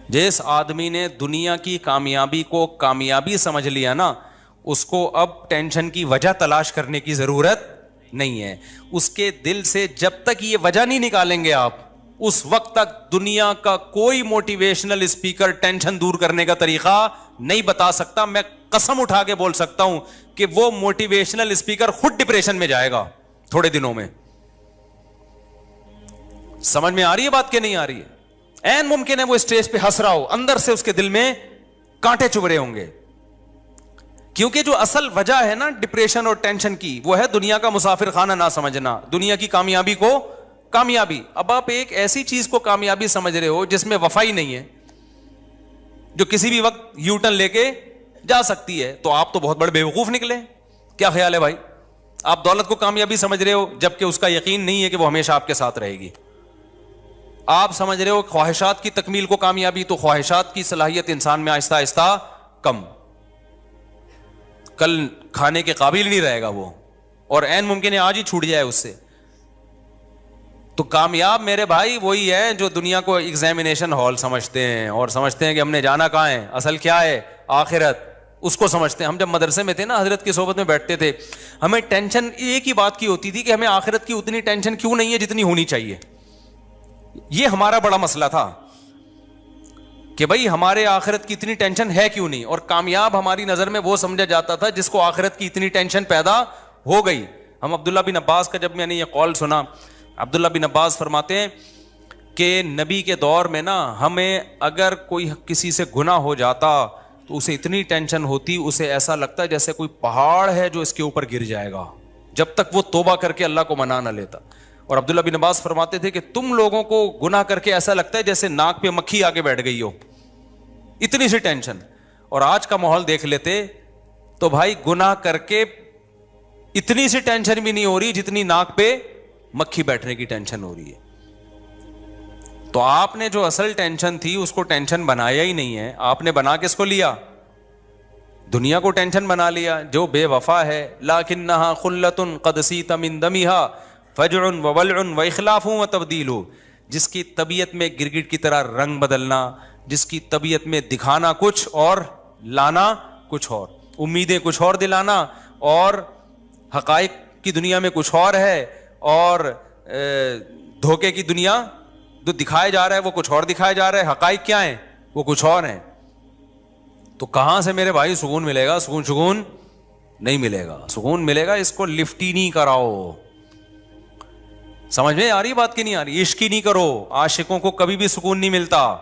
جس آدمی نے دنیا کی کامیابی کو کامیابی سمجھ لیا نا, اس کو اب ٹینشن کی وجہ تلاش کرنے کی ضرورت نہیں ہے. اس کے دل سے جب تک یہ وجہ نہیں نکالیں گے آپ, اس وقت تک دنیا کا کوئی موٹیویشنل اسپیکر ٹینشن دور کرنے کا طریقہ نہیں بتا سکتا. میں قسم اٹھا کے بول سکتا ہوں کہ وہ موٹیویشنل اسپیکر خود ڈپریشن میں جائے گا تھوڑے دنوں میں. سمجھ میں آ رہی ہے بات کہ نہیں آ رہی ہے؟ این ممکن ہے وہ اسٹیج پہ ہنس رہا ہو, اندر سے اس کے دل میں کانٹے چبھ رہے ہوں گے, کیونکہ جو اصل وجہ ہے نا ڈپریشن اور ٹینشن کی, وہ ہے دنیا کا مسافر خانہ نہ سمجھنا, دنیا کی کامیابی کو کامیابی. اب آپ ایک ایسی چیز کو کامیابی سمجھ رہے ہو جس میں وفا ہی نہیں ہے, جو کسی بھی وقت یو ٹرن لے کے جا سکتی ہے, تو آپ تو بہت بڑے بیوقوف نکلے. کیا خیال ہے بھائی؟ آپ دولت کو کامیابی سمجھ رہے ہو جبکہ اس کا یقین نہیں ہے کہ وہ ہمیشہ آپ کے ساتھ رہے گی. آپ سمجھ رہے ہو خواہشات کی تکمیل کو کامیابی, تو خواہشات کی صلاحیت انسان میں آہستہ آہستہ کم, کل کھانے کے قابل نہیں رہے گا وہ, اور عین ممکن ہے آج ہی چھوٹ جائے اس سے. تو کامیاب میرے بھائی وہی ہے جو دنیا کو ایگزامینیشن ہال سمجھتے ہیں اور سمجھتے ہیں کہ ہم نے جانا کہاں ہے, اصل کیا ہے آخرت, اس کو سمجھتے ہیں. ہم جب مدرسے میں تھے نا, حضرت کی صحبت میں بیٹھتے تھے, ہمیں ٹینشن ایک ہی بات کی ہوتی تھی کہ ہمیں آخرت کی اتنی ٹینشن کیوں نہیں ہے جتنی ہونی چاہیے. یہ ہمارا بڑا مسئلہ تھا کہ بھائی ہمارے آخرت کی اتنی ٹینشن ہے کیوں نہیں. اور کامیاب ہماری نظر میں وہ سمجھا جاتا تھا جس کو آخرت کی اتنی ٹینشن پیدا ہو گئی. ہم عبداللہ بن عباس کا جب میں نے یہ قول سنا, عبداللہ بن عباس فرماتے ہیں کہ نبی کے دور میں نا ہمیں اگر کوئی کسی سے گناہ ہو جاتا تو اسے اتنی ٹینشن ہوتی, اسے ایسا لگتا جیسے کوئی پہاڑ ہے جو اس کے اوپر گر جائے گا, جب تک وہ توبہ کر کے اللہ کو منا نہ لیتا. اور عبداللہ بن عباس فرماتے تھے کہ تم لوگوں کو گناہ کر کے ایسا لگتا ہے جیسے ناک پہ مکھی آگے بیٹھ گئی ہو, اتنی سی ٹینشن. اور آج کا ماحول دیکھ لیتے تو بھائی گناہ کر کے اتنی سی ٹینشن بھی نہیں ہو رہی جتنی ناک پہ مکھی بیٹھنے کی ٹینشن ہو رہی ہے. تو آپ نے جو اصل ٹینشن تھی اس کو ٹینشن بنایا ہی نہیں ہے, آپ نے بنا کس کو لیا؟ دنیا کو ٹینشن بنا لیا. جو بے وفا ہے, لکنھا خلۃ قد سیت من دمھا فجع وولع واخلاف وتبدیل, جس کی طبیعت میں گرگٹ کی طرح رنگ بدلنا, جس کی طبیعت میں دکھانا کچھ اور لانا کچھ اور, امیدیں کچھ اور دلانا اور حقائق کی دنیا میں کچھ اور ہے, اور دھوکے کی دنیا جو دکھایا جا رہا ہے وہ کچھ اور دکھایا جا رہا ہے, حقائق کیا ہیں وہ کچھ اور ہیں. تو کہاں سے میرے بھائی سکون ملے گا؟ سکون نہیں ملے گا. سکون ملے گا اس کو لفٹ ہی نہیں کراؤ. سمجھ میں آ رہی بات کی نہیں آ رہی؟ عشق ہی نہیں کرو, عاشقوں کو کبھی بھی سکون نہیں ملتا.